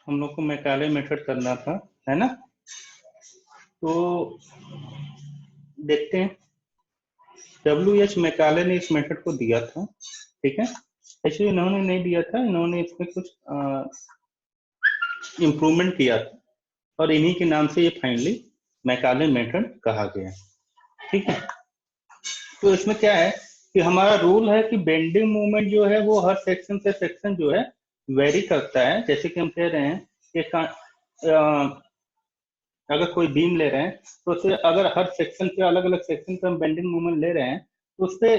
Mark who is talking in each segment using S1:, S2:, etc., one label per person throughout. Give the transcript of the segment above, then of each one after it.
S1: हम लोग को मैकाले मेथड करना था, है ना। तो देखते हैं, WH मैकाले ने इस मेथड को दिया था, ठीक है। एक्चुअली इन्होंने नहीं दिया था, इन्होंने इसमें कुछ इम्प्रूवमेंट किया था और इन्हीं के नाम से ये फाइनली मैकाले मेथड कहा गया, ठीक है। तो इसमें क्या है कि हमारा रूल है कि बेंडिंग मूवमेंट जो है वो हर सेक्शन से सेक्शन जो है वेरी करता है। जैसे कि हम कह रहे हैं कि अगर कोई बीम ले रहे हैं तो उससे अगर हर सेक्शन पे अलग अलग सेक्शन पे हम बेंडिंग मूवमेंट ले रहे हैं तो उससे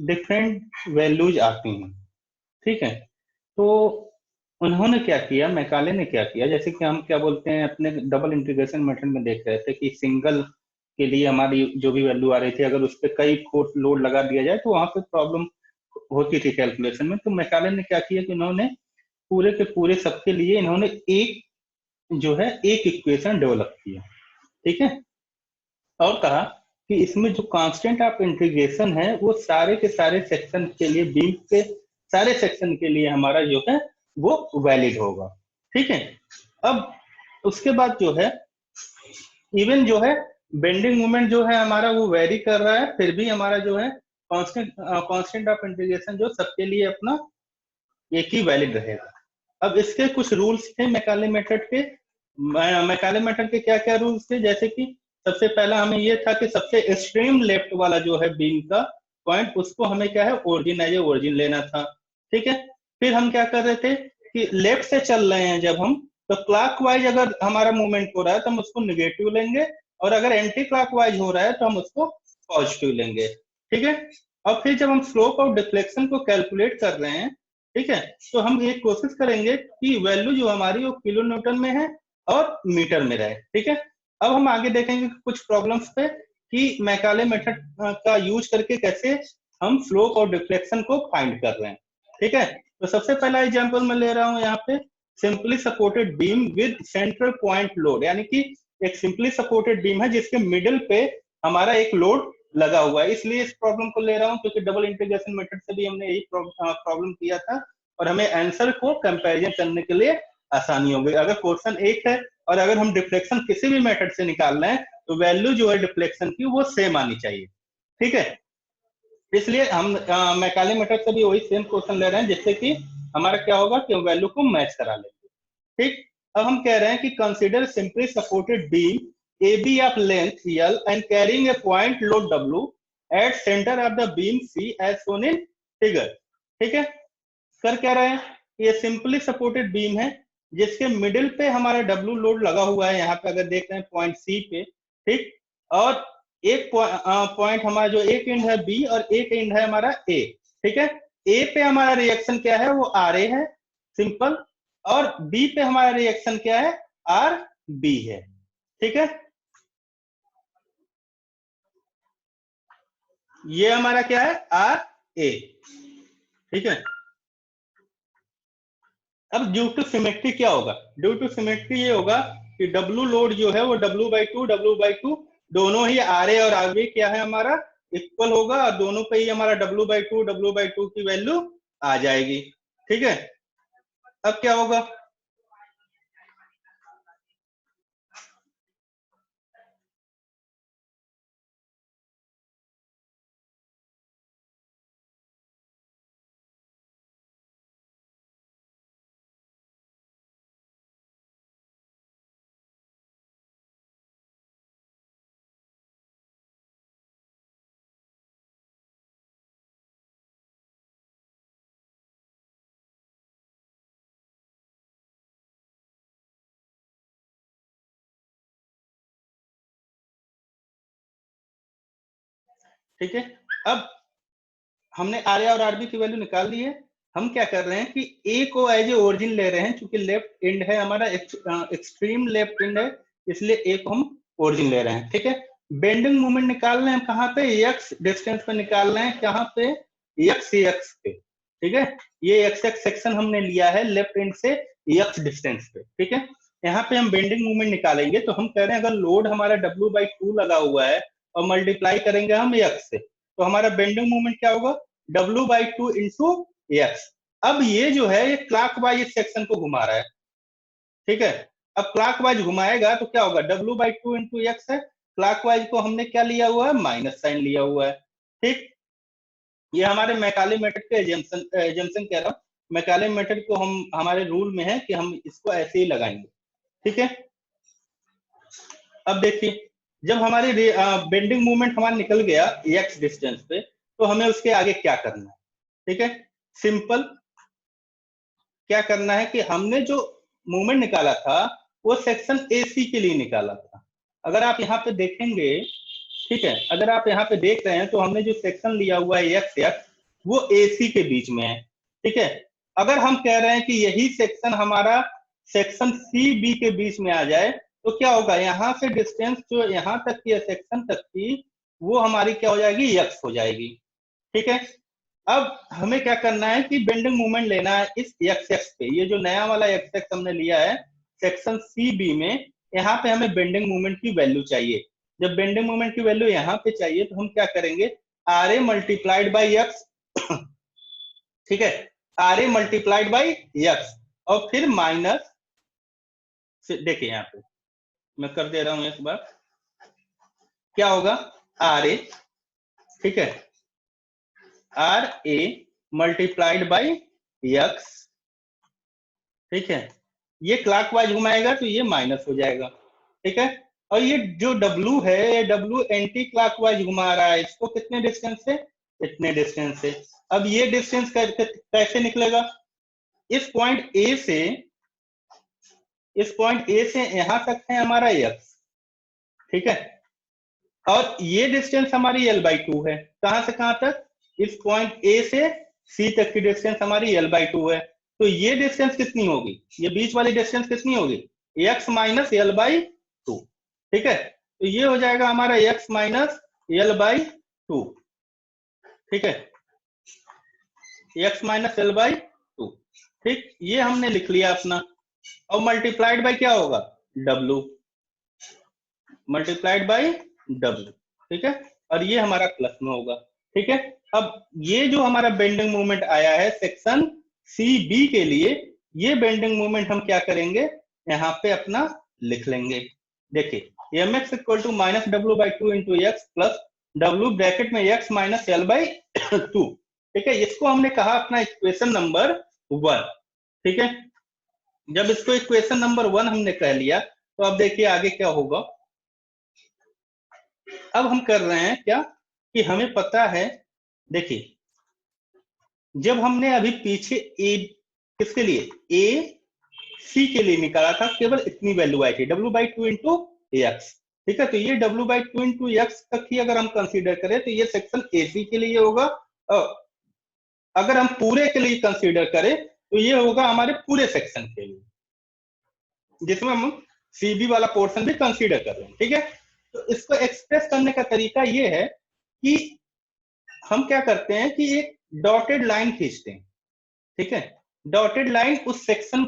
S1: डिफरेंट वैल्यूज आती हैं, ठीक है। तो उन्होंने क्या किया, मैकाले ने क्या किया, जैसे कि हम क्या बोलते हैं अपने डबल इंटीग्रेशन मेथड में देख रहे थे कि सिंगल के लिए हमारी जो भी वैल्यू आ रही थी अगर उस पर कई फोर्स लोड लगा दिया जाए तो वहां पे प्रॉब्लम होती थी कैलकुलेशन में। तो मैकाले ने क्या किया कि इन्होंने पूरे के पूरे सबके लिए इन्होंने एक जो है एक इक्वेशन डेवलप किया, ठीक है। और कहा कि इसमें जो कांस्टेंट ऑफ इंटीग्रेशन है वो सारे के सारे सेक्शन के लिए, बीम के सारे सेक्शन के लिए हमारा जो है वो वैलिड होगा, ठीक है। अब उसके बाद जो है इवन जो है बेंडिंग मोमेंट जो है हमारा वो वेरी कर रहा है, फिर भी हमारा जो है कांस्टेंट ऑफ इंटीग्रेशन जो सबके लिए अपना एक ही वैलिड रहेगा। अब इसके कुछ रूल्स थे मैकाले मेथड के। मैकाले मेथड के क्या क्या रूल्स थे, जैसे कि सबसे पहला हमें ये था कि सबसे एक्सट्रीम लेफ्ट वाला जो है बीम का पॉइंट उसको हमें क्या है ओरिजिन एज ए ओरिजिन लेना था, ठीक है। फिर हम क्या कर रहे थे कि लेफ्ट से चल रहे हैं जब हम, तो क्लॉकवाइज अगर हमारा मूवमेंट हो रहा है तो हम उसको निगेटिव लेंगे, और अगर एंटी क्लॉकवाइज हो रहा है तो हम उसको पॉजिटिव लेंगे, ठीक है। और फिर जब हम स्लोप ऑफ डिफ्लेक्शन को कैलकुलेट कर रहे हैं, ठीक है, तो हम ये कोशिश करेंगे कि वैल्यू जो हमारी वो किलो न्यूटन में है और मीटर में रहे, ठीक है। अब हम आगे देखेंगे कुछ प्रॉब्लम्स पे कि मैकाले मेथड का यूज करके कैसे हम स्लोप और डिफ्लेक्शन को फाइंड कर रहे हैं, ठीक है। तो सबसे पहला एग्जांपल मैं ले रहा हूं यहाँ पे, simply supported beam with central point load, यानी कि एक सिंपली सपोर्टेड बीम है जिसके मिडिल पे हमारा एक लोड लगा हुआ है। इसलिए इस प्रॉब्लम को ले रहा हूं क्योंकि डबल इंटीग्रेशन मेथड से भी हमने यही प्रॉब्लम किया था और हमें आंसर को कंपैरिजन करने के लिए आसानी होगी। अगर क्वेश्चन एक है और अगर हम डिफ्लेक्शन किसी भी मेथड से निकाल रहे हैं तो वैल्यू जो है डिफ्लेक्शन की वो सेम आनी चाहिए, ठीक है। इसलिए हम मैकाले मेथड से भी वही सेम क्वेश्चन ले रहे हैं जिससे कि हमारा क्या होगा कि वैल्यू को मैच करा लेंगे, ठीक। अब हम कह रहे हैं कि consider simply supported beam A B of length L and carrying a point load W at centre of the beam C as shown in figure, ठीक है। कर क्या रहे हैं, ये सिंपली सपोर्टेड बीम है जिसके मिडिल पे हमारा डब्ल्यू लोड लगा हुआ है, यहाँ पे अगर देख रहे हैं पॉइंट सी पे, ठीक। और एक पॉइंट हमारा जो एक एंड है बी और एक एंड है हमारा ए, ठीक है। ए पे हमारा रिएक्शन क्या है वो आर ए है, सिंपल। और बी पे हमारा रिएक्शन क्या है, आर बी है, ठीक है। ये हमारा क्या है, आर ए, ठीक है। अब ड्यू टू सिमेट्री क्या होगा, ड्यू टू सिमेट्री ये होगा कि डब्लू लोड जो है वो डब्लू बाई टू दोनों ही आर ए और आर बी क्या है हमारा इक्वल होगा, और दोनों पे ही हमारा डब्लू बाई टू की वैल्यू आ जाएगी, ठीक है। अब क्या होगा, ठीक है। अब हमने आर ए और आर बी की वैल्यू निकाल ली है। हम क्या कर रहे हैं कि ए को एज ए ओरिजिन ले रहे हैं, चूंकि लेफ्ट एंड है हमारा, एक्सट्रीम लेफ्ट एंड है, इसलिए ए को हम ओरिजिन ले रहे हैं, ठीक है। बेंडिंग मोमेंट निकाल रहे हैं हम कहाँ पे, एक्स डिस्टेंस पे निकाल रहे हैं, कहाँ पे, एक्स पे, ठीक है। ये एक्स एक्स सेक्शन हमने लिया है लेफ्ट एंड से एक्स डिस्टेंस पे, ठीक है। यहाँ पे हम बेंडिंग मोमेंट निकालेंगे तो हम कह रहे हैं अगर लोड हमारा डब्ल्यू बाई टू लगा हुआ है और मल्टीप्लाई करेंगे हम एक्स से तो हमारा बेंडिंग मोमेंट क्या होगा, W/2 इंटू एक्स। अब ये जो है ये क्लॉकवाइज सेक्शन को घुमा रहा है, ठीक है। अब क्लॉकवाइज घुमाएगा तो क्या होगा, W/2 इंटू एक्स है, क्लॉकवाइज को हमने क्या लिया हुआ है, माइनस साइन लिया हुआ है। ठीक, ये हमारे मैकाले मेथड के एजम्पशन कह रहा हूँ, मैकाले मेथड को हम हमारे रूल में है कि हम इसको ऐसे ही लगाएंगे। ठीक है, अब देखिए जब हमारी बेंडिंग मोमेंट हमारा निकल गया एक्स डिस्टेंस पे, तो हमें उसके आगे क्या करना है। ठीक है, सिंपल क्या करना है कि हमने जो मूवमेंट निकाला था वो सेक्शन AC के लिए निकाला था। अगर आप यहाँ पे देखेंगे, ठीक है, अगर आप यहाँ पे देख रहे हैं तो हमने जो सेक्शन लिया हुआ है एक्स एक्स वो AC के बीच में है। ठीक है, अगर हम कह रहे हैं कि यही सेक्शन हमारा सेक्शन CB के बीच में आ जाए तो क्या होगा, यहाँ से डिस्टेंस जो यहाँ तक की सेक्शन तक की वो हमारी क्या हो जाएगी, एक्स हो जाएगी। ठीक है, अब हमें क्या करना है कि बेंडिंग मोमेंट लेना है इस एक्स एक्स पे, ये जो नया वाला एक्स एक्स हमने लिया है सेक्शन CB में, यहाँ पे हमें बेंडिंग मोमेंट की वैल्यू चाहिए। जब बेंडिंग मोमेंट की वैल्यू यहाँ पे चाहिए तो हम क्या करेंगे, RA मल्टीप्लाइड बाई एक्स। ठीक है, RA मल्टीप्लाइड बाई एक्स और फिर माइनस, देखिए यहाँ पे मैं कर दे रहा हूं एक बार, क्या होगा RA, ठीक है, RA मल्टीप्लाइड बाई एक्स। ठीक है, ये क्लॉकवाइज घुमाएगा तो ये माइनस हो जाएगा। ठीक है, और ये जो W है, ये W एंटी क्लॉकवाइज घुमा रहा है, इसको कितने डिस्टेंस से, इतने डिस्टेंस से। अब ये डिस्टेंस कैसे निकलेगा, इस पॉइंट A से, इस पॉइंट A से यहां तक है हमारा x। ठीक है, और ये डिस्टेंस हमारी L/2 है, कहां से कहां तक, इस पॉइंट A से C तक की डिस्टेंस हमारी L/2 है। तो ये डिस्टेंस कितनी होगी, ये बीच वाली डिस्टेंस कितनी होगी, x माइनस L/2। ठीक है, तो ये हो जाएगा हमारा x माइनस L/2। ठीक है, x माइनस L/2। ठीक, ये हमने लिख लिया अपना, और मल्टीप्लाइड बाय क्या होगा, W, मल्टीप्लाइड बाय W। ठीक है, और ये हमारा प्लस में होगा। ठीक है, अब ये जो हमारा बेंडिंग मोमेंट आया है सेक्शन CB के लिए, ये बेंडिंग मोमेंट हम क्या करेंगे, यहाँ पे अपना लिख लेंगे। देखिए mx equal to minus W/2 into x plus W bracket में x माइनस L/2। ठीक है, इसको हमने कहा अपना इक्वेशन नंबर 1। ठीक है, जब इसको इक्वेशन नंबर 1 हमने कह लिया तो अब देखिए आगे क्या होगा। अब हम कर रहे हैं क्या कि हमें पता है, देखिए जब हमने अभी पीछे ए किसके लिए, AC के लिए निकाला था, केवल इतनी वैल्यू आई थी W/2 इंटू एक्स। ठीक है, तो ये W/2 इंटू एक्स तक ही अगर हम कंसीडर करें तो ये सेक्शन AC के लिए होगा। अगर हम पूरे के लिए कंसीडर करें तो ये होगा हमारे पूरे सेक्शन के लिए, जिसमें हम CB वाला पोर्शन भी कंसीडर कर रहे हैं। ठीक है, तो इसको एक्सप्रेस करने का तरीका ये है कि हम क्या करते हैं कि एक डॉटेड लाइन खींचते हैं। ठीक है, डॉटेड लाइन उस सेक्शन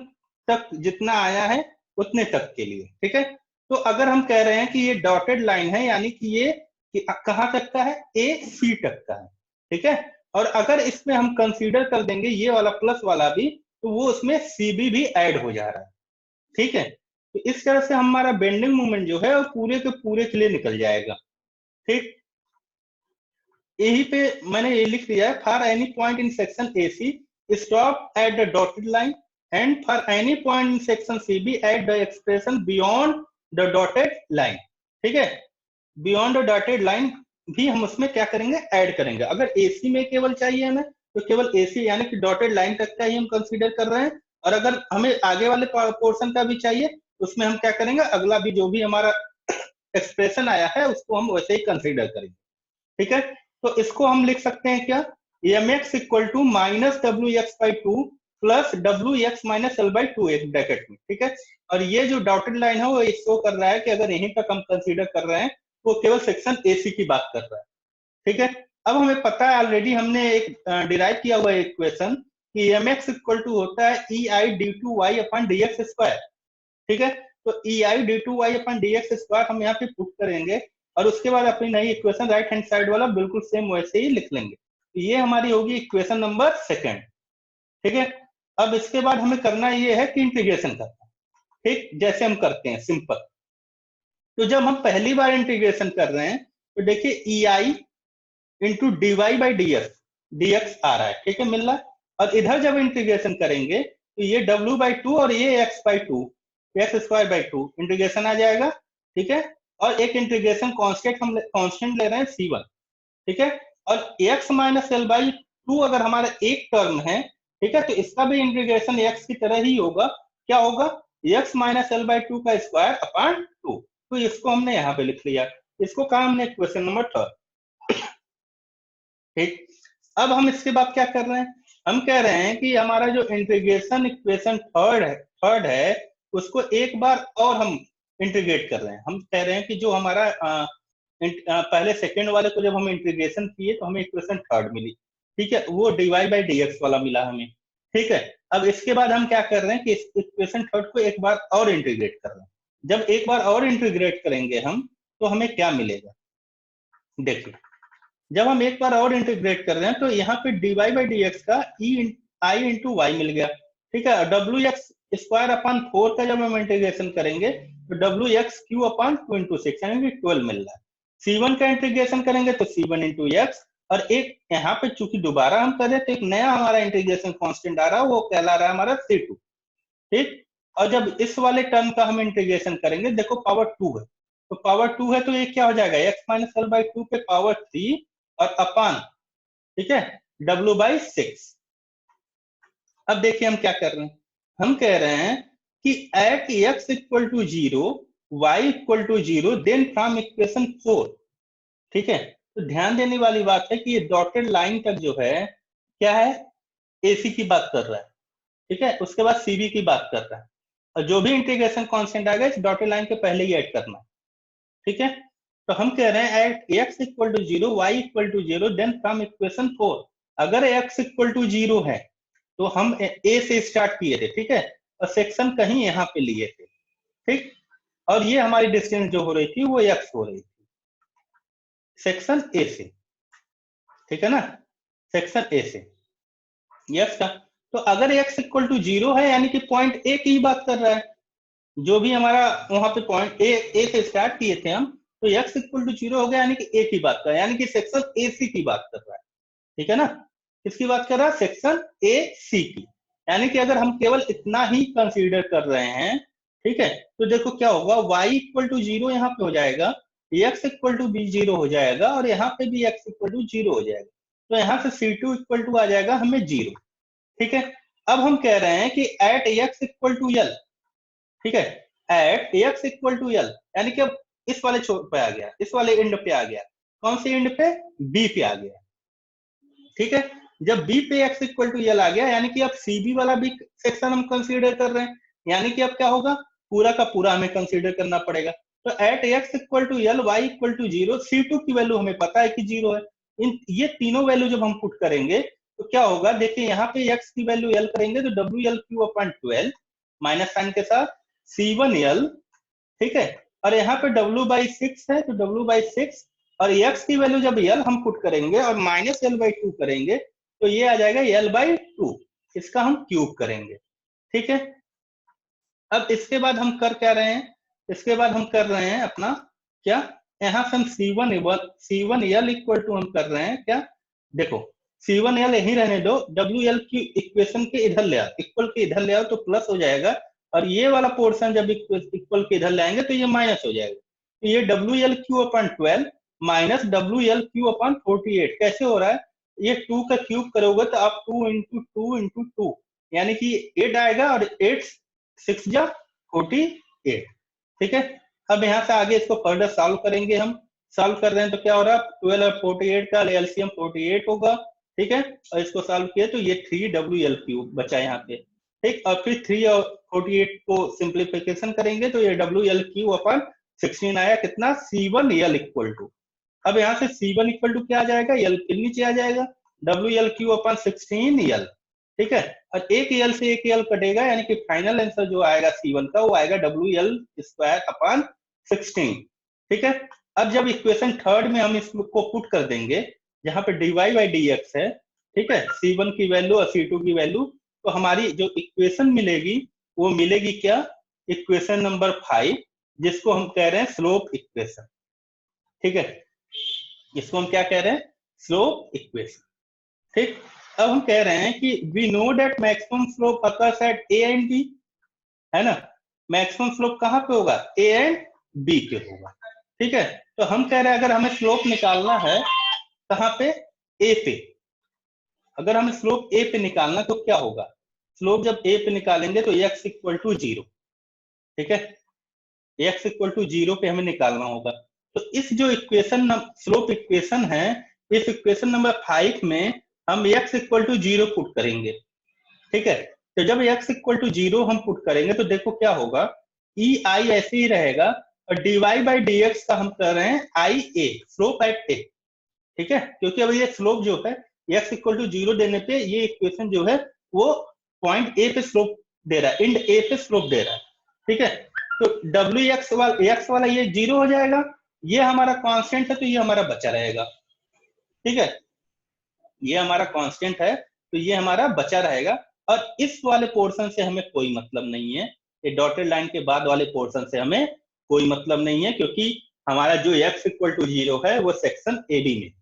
S1: तक जितना आया है उतने तक के लिए। ठीक है, तो अगर हम कह रहे हैं कि ये डॉटेड लाइन है यानी कि ये कहां तक का है, AC तक का है। ठीक है, और अगर इसमें हम कंसीडर कर देंगे ये वाला प्लस वाला भी, तो वो उसमें CB भी ऐड हो जा रहा है। ठीक है, तो इस तरह से हमारा बेंडिंग मोमेंट जो है वो पूरे के पूरे के लिए निकल जाएगा। ठीक, यही पे मैंने ये लिख दिया है, for any point in section AC stop at the dotted line and for any point in section CB at the expression beyond the dotted line. ठीक है, बियॉन्ड द डॉटेड लाइन भी हम उसमें क्या करेंगे, ऐड करेंगे। अगर AC में केवल चाहिए हमें तो केवल AC यानी कि डॉटेड लाइन तक का ही हम कंसीडर कर रहे हैं, और अगर हमें आगे वाले पोर्शन का भी चाहिए उसमें हम क्या करेंगे, अगला भी जो भी हमारा एक्सप्रेशन आया है उसको हम वैसे ही कंसीडर करेंगे। ठीक है, तो इसको हम लिख सकते हैं क्या, mx equal to minus WX/2 plus WX minus L/2 एक ब्रैकेट में। ठीक है, और ये जो डॉटेड लाइन है वो शो कर रहा है कि अगर यहीं तक हम कंसीडर कर रहे हैं वो केवल सेक्शन AC की बात कर रहा है। ठीक है, अब हमें पता है ऑलरेडी हमने एक डिराइव किया हुआ इक्वेशन कि mx इक्वल टू होता है EI/d2y अपॉन dx स्क्वायर। ठीक है, तो EI/d2y अपॉन dx स्क्वायर हम यहाँ पे पुट करेंगे और उसके बाद अपनी नई इक्वेशन राइट हैंड साइड वाला बिल्कुल सेम वैसे ही लिख लेंगे। तो ये हमारी होगी इक्वेशन नंबर 2। ठीक है, अब इसके बाद हमें करना ये है कि इंटीग्रेशन करना। ठीक, जैसे हम करते हैं सिंपल। तो जब हम पहली बार इंटीग्रेशन कर रहे हैं तो देखिए E I into D Y by D X आ रहा है, ठीक है, मिल रहा है। और इधर जब इंटीग्रेशन करेंगे तो ये w बाई टू और ये x by two, X square by two integration आ जाएगा, ठीक है। और एक इंटीग्रेशन कांस्टेंट ले रहे हैं c1, ठीक है। और x minus L by two अगर हमारा एक टर्म है, ठीक है, तो इसका भी इंटीग्रेशन x की तरह ही होगा। क्या होगा? x minus L by two का स्क्वायर अपॉन टू। तो इसको हमने यहाँ पे लिख लिया, इसको कहा हमने क्वेश्चन नंबर थर्ड, ठीक। अब हम इसके बाद क्या कर रहे हैं, हम कह रहे हैं कि हमारा जो इंटीग्रेशन इक्वेशन थर्ड है उसको एक बार और हम इंटीग्रेट कर रहे हैं। हम कह रहे हैं कि जो हमारा पहले सेकंड वाले को जब हम इंटीग्रेशन किए तो हमें इक्वेशन थर्ड मिली, ठीक है, वो डीवाई बाई डी एक्स वाला मिला हमें, ठीक है। अब इसके बाद हम क्या कर रहे हैं कि इस इक्वेशन थर्ड को एक बार और इंटीग्रेट कर रहे हैं। जब एक बार और इंटीग्रेट करेंगे हम तो हमें क्या मिलेगा, देखिए जब हम एक बार और इंटीग्रेट कर रहे हैं तो यहाँ पे dy बाई डी एक्स का आई इंटू वाई मिल गया, ठीक है। डब्ल्यू एक्स स्क्वायर अपॉन 4 का जब हम इंटीग्रेशन करेंगे तो W x Q upon 2 into 6 यानी कि 12 मिल रहा है। c1 का इंटीग्रेशन करेंगे तो c1 इंटू एक्स, और एक यहाँ पे चूंकि दोबारा हम करें तो एक नया हमारा इंटीग्रेशन कांस्टेंट आ रहा है, वो कहला रहा है हमारा c2, ठीक। और जब इस वाले टर्म का हम इंटीग्रेशन करेंगे, देखो पावर 2 है, तो पावर 2 है तो ये क्या हो जाएगा, x minus L by two पे पावर 3 और अपान, ठीक है, w बाई 6। अब देखिए हम क्या कर रहे हैं, हम कह रहे हैं कि at x equal to 0 y equal to 0 then from equation 4, ठीक है। तो ध्यान देने वाली बात है कि ये डॉटेड लाइन तक जो है क्या है, AC की बात कर रहा है, ठीक है, उसके बाद CB की बात कर रहा है, और जो भी इंटीग्रेशन कांस्टेंट आएगा इस डॉटेड लाइन के पहले ही ऐड करना, ठीक है। तो हम कह रहे हैं at x equal to 0 y equal to 0 then from equation 4, अगर x इक्वल टू 0 है तो हम a से स्टार्ट किए थे, ठीक है, और सेक्शन कहीं यहाँ पे लिए थे, ठीक। और ये हमारी डिस्टेंस जो हो रही थी वो x हो रही थी सेक्शन A से, ठीक है ना, सेक्शन A से x का। तो अगर x इक्वल टू 0 है यानी कि पॉइंट A की ही बात कर रहा है, जो भी हमारा वहां पे पॉइंट ए से स्टार्ट किए थे हम, तो x इक्वल टू 0 हो गया यानी कि a की बात कर रहा है, यानी कि सेक्शन AC की बात कर रहा है, ठीक है ना। किसकी बात कर रहा है, सेक्शन AC की। यानी कि अगर हम केवल इतना ही कंसीडर कर रहे हैं, ठीक है, तो देखो क्या होगा, y इक्वल टू 0 यहाँ पे हो जाएगा, x इक्वल टू भी 0 हो जाएगा, और यहाँ पे भी x इक्वल टू 0 हो जाएगा। तो यहाँ से C2 इक्वल टू आ जाएगा हमें 0, ठीक है। अब हम कह रहे हैं कि at x equal to l, ठीक है, at x equal to l, यानी कि अब इस वाले छोर पे आ गया, इस वाले एंड पे आ गया, कौन से एंड पे, B पे आ गया, ठीक है। जब B पे x इक्वल टू l आ गया यानी कि अब CB वाला भी सेक्शन हम कंसीडर कर रहे हैं, यानी कि अब क्या होगा, पूरा का पूरा हमें कंसीडर करना पड़ेगा। तो at x equal to l y equal to 0, C2 की वैल्यू हमें पता है कि 0 है। इन ये तीनों वैल्यू जब हम पुट करेंगे तो क्या होगा, देखिए यहाँ पे x की वैल्यू l करेंगे तो WL अपॉन 12 माइनस साइन के साथ C1L, ठीक है। और यहाँ पे W बाई 6 है तो W बाई 6, और x की वैल्यू जब l हम पुट करेंगे और माइनस L बाई 2 करेंगे तो ये आ जाएगा L बाई 2, इसका हम क्यूब करेंगे, ठीक है। अब इसके बाद हम कर क्या रहे हैं, इसके बाद हम कर रहे हैं अपना क्या, यहाँ से हम C1L इक्वल टू हम कर रहे हैं क्या, देखो C1L यही रहने दो, WL की इक्वेशन के इधर ले आओ, इक्वल के इधर ले आओ तो प्लस हो जाएगा, और ये वाला पोर्शन जब इक्वल के इधर लाएंगे तो ये माइनस हो जाएगा। तो ये WL upon 12 minus WL upon 48 कैसे हो रहा है, ये 2 का क्यूब करोगे तो आप 2 इंटू 2 इंटू 2 यानी कि 8 आएगा, और 8 6 जा 48, ठीक है। अब यहाँ से आगे इसको फर्दर सॉल्व करेंगे, हम सॉल्व कर रहे हैं तो क्या हो रहा है, 12 और 48 का एलसीएम 48 होगा, ठीक है। और इसको सॉल्व किया तो ये 3WL बचा यहाँ पे, ठीक। और फिर 3 और 48 को सिंप्लीफिकेशन करेंगे तो ये WL अपॉन 16 आया, कितना, C1L इक्वल टू, अब यहाँ से C1 इक्वल टू क्या आ जाएगा, L के नीचे आ जाएगा, WL अपॉन 16L, ठीक है। और एक L से एक L कटेगा यानी कि फाइनल आंसर जो आएगा C1 का वो आएगा WL स्क्वायर अपॉन 16, ठीक है। अब जब इक्वेशन थर्ड में हम इसको पुट कर देंगे जहां पे dy बाई dx है, ठीक है, C1 की वैल्यू और C2 की वैल्यू, तो हमारी जो इक्वेशन मिलेगी वो मिलेगी क्या, इक्वेशन नंबर 5, जिसको हम कह रहे हैं स्लोप इक्वेशन। ठीक है, इसको हम क्या कह रहे हैं? Slope equation. ठीक, अब हम कह रहे हैं कि we know that maximum slope occurs at A and B, है ना। मैक्सिमम स्लोप कहाँ पे होगा? ए एंड बी पे होगा। ठीक है, तो हम कह रहे हैं अगर हमें स्लोप निकालना है कहाँ पे? ए पे। अगर हमें स्लोप ए पे निकालना तो क्या होगा? स्लोप जब ए पे निकालेंगे तो x इक्वल टू 0। ठीक है, x इक्वल टू 0 पे हमें निकालना होगा। तो इस जो इक्वेशन स्लोप इक्वेशन है, इस इक्वेशन नंबर 5 में हम x इक्वल टू 0 पुट करेंगे। ठीक है, तो जब x इक्वल टू 0 हम पुट करेंगे तो देखो क्या होगा, ई आई ऐसे ही रहेगा और dy बाई डी एक्स का हम कर रहे हैं आई ए, स्लोप एट ए। ठीक है, क्योंकि अब ये स्लोप जो है x इक्वल टू 0 देने पे ये इक्वेशन जो है वो पॉइंट ए पे स्लोप दे रहा है, इंड ए पे स्लोप दे रहा है। ठीक है, तो डब्ल्यू एक्स वाला ये 0 हो जाएगा, ये हमारा कांस्टेंट है तो ये हमारा बचा रहेगा। ठीक है, ये हमारा कांस्टेंट है तो ये हमारा बचा रहेगा, और इस वाले पोर्शन से हमें कोई मतलब नहीं है, ये डॉटेड लाइन के बाद वाले पोर्शन से हमें कोई मतलब नहीं है, क्योंकि हमारा जो x इक्वल टू 0 है वो सेक्शन ए बी में,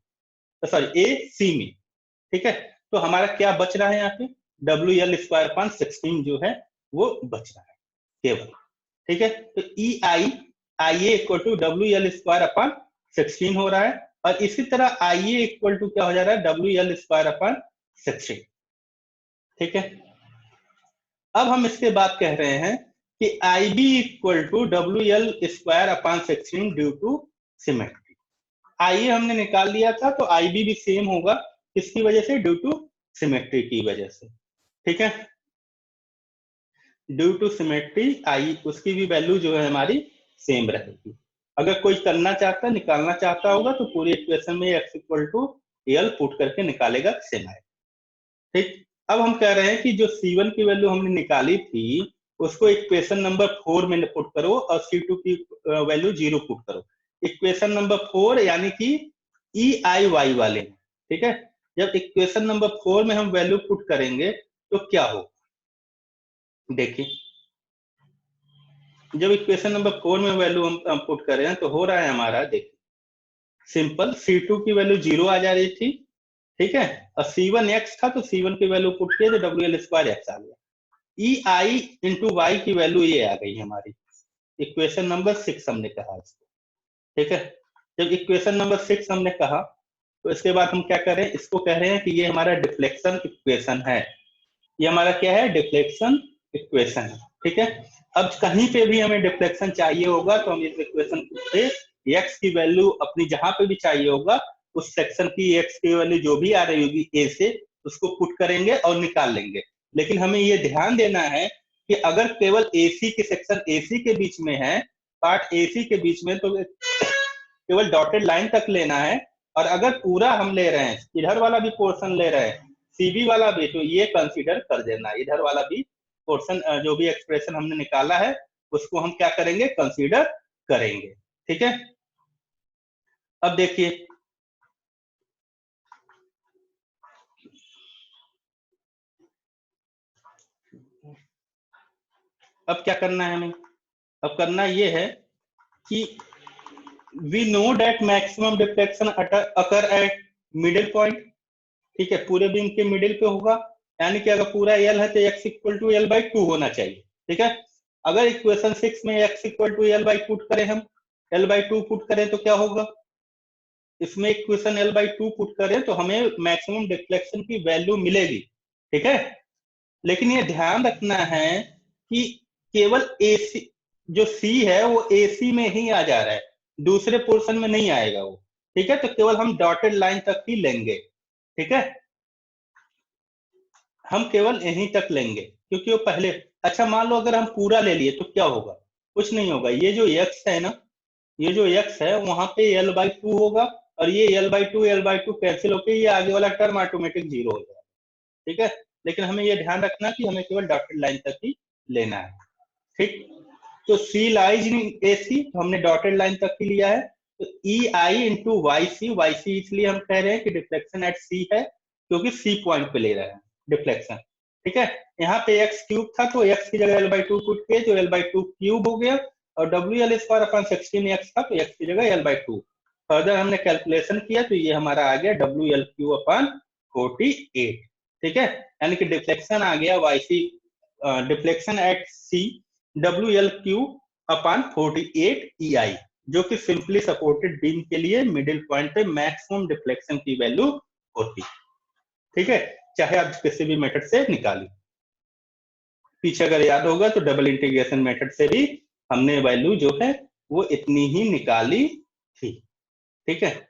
S1: सॉरी ए सी में। ठीक है, तो हमारा क्या बच रहा है यहाँ पे? डब्ल्यू एल स्क्वायर अपॉन 16 जो है वो बच रहा है केवल। ठीक है, तो E I A equal to W L square upon 16 हो रहा है, और इसी तरह आई ए इक्वल टू क्या हो जा रहा है? W L square upon 16। ठीक है, अब हम इसके बाद कह रहे हैं कि I B equal to W L square upon 16 due to symmetry. I A हमने निकाल लिया था, तो आई बी भी सेम होगा, किसकी वजह से? ड्यू टू सिमेट्री की वजह से। ठीक है, ड्यू टू सिमेट्री आई, उसकी भी वैल्यू जो है हमारी सेम रहेगी। अगर कोई करना चाहता, निकालना चाहता होगा तो पूरी इक्वेशन में x equal to L put करके निकालेगा, सेम आएगा। ठीक, अब हम कह रहे हैं कि जो C1 की वैल्यू हमने निकाली थी उसको इक्वेशन नंबर 4 में पुट करो और C2 की वैल्यू 0 पुट करो। इक्वेशन नंबर 4 यानी कि ई आई वाई वाले। ठीक है, जब इक्वेशन नंबर 4 में हम वैल्यू पुट करेंगे तो क्या हो? देखिए, जब इक्वेशन नंबर 4 में वैल्यू हम पुट कर रहे हैं तो हो रहा है हमारा, देखिए सिंपल, C2 की वैल्यू 0 आ जा रही थी। ठीक है, और C1 x था तो C1 की वैल्यू पुट किए तो डब्ल्यू एल स्क्वायर एक्स आ गया। ई आई इंटू वाई की वैल्यू ये आ गई हमारी, इक्वेशन नंबर 6 हमने कहा इसको। ठीक है, जब इक्वेशन नंबर 6 हमने कहा तो इसके बाद हम क्या करें? इसको कह रहे हैं कि ये हमारा डिफ्लेक्शन इक्वेशन है। ये हमारा क्या है? डिफ्लेक्शन इक्वेशन है। ठीक है, अब कहीं पे भी हमें डिफ्लेक्शन चाहिए होगा तो हम इस इक्वेशन पे x की वैल्यू अपनी जहां पे भी चाहिए होगा उस सेक्शन की x की वैल्यू जो भी आ रही होगी a से, उसको पुट करेंगे और निकाल लेंगे। लेकिन हमें ये ध्यान देना है कि अगर केवल AC के सेक्शन AC के बीच में है, पार्ट AC के बीच में, तो केवल डॉटेड लाइन तक लेना है, और अगर पूरा हम ले रहे हैं, इधर वाला भी पोर्शन ले रहे हैं, CB वाला भी, तो ये कंसीडर कर देना, इधर वाला भी पोर्शन, जो भी एक्सप्रेशन हमने निकाला है उसको हम क्या करेंगे? कंसीडर करेंगे। ठीक है, अब देखिए, अब क्या करना है हमें? अब करना ये है कि we know that maximum deflection occur at middle point. ठीक है, पूरे बीम के मिडिल पे होगा, यानी कि अगर पूरा एल है तो x equal to L by 2 होना चाहिए। ठीक है, अगर इक्वेशन 6 में x equal to L by put करें, हम एल बाई 2 पुट करें तो क्या होगा? इसमें इक्वेशन एल बाई 2 पुट करें तो हमें मैक्सिमम डिफ्लेक्शन की वैल्यू मिलेगी। ठीक है, लेकिन ये ध्यान रखना है कि केवल AC, जो C है वो AC में ही आ जा रहा है, दूसरे पोर्शन में नहीं आएगा वो। ठीक है, तो केवल हम डॉटेड लाइन तक ही लेंगे। ठीक है, हम केवल यहीं तक लेंगे क्योंकि वो पहले, अच्छा मान लो अगर हम पूरा ले लिए तो क्या होगा? कुछ नहीं होगा, ये जो x है ना, ये जो x है वहां पे एल बाई 2 होगा, और ये एल बाई टू कैंसिल होकर ये आगे वाला टर्म ऑटोमेटिक 0 हो जाएगा। ठीक है, लेकिन हमें ये ध्यान रखना कि हमें केवल डॉटेड लाइन तक ही लेना है। ठीक, तो C लाइज इन AC, तो हमने डॉटेड लाइन तक ही लिया है, तो E I into Y C इसलिए हम कह रहे हैं कि डिफ्लेक्शन एट C है क्योंकि C पॉइंट पे ले रहे हैं डिफ्लेक्शन। ठीक है, यहाँ पे एक्स क्यूब था तो एक्स की जगह l/2 पुट किए तो l/2 क्यूब हो गया, और WL स्क्वायर अपॉन 16x था तो x की जगह l/2। फर्दर हमने कैलकुलेशन किया तो ये हमारा आ गया WL³ अपॉन 48। ठीक है, यानी कि डिफ्लेक्शन आ गया YC, deflection at C WL³ upon 48 EI, जो कि सिंपली सपोर्टेड बीम के लिए मिडिल पॉइंट पे मैक्सिमम डिफ्लेक्शन की वैल्यू होती। ठीक है, चाहे आप किसी भी मेथड से निकालिए। पीछे अगर याद होगा तो डबल इंटीग्रेशन मेथड से भी हमने वैल्यू जो है वो इतनी ही निकाली थी। ठीक है,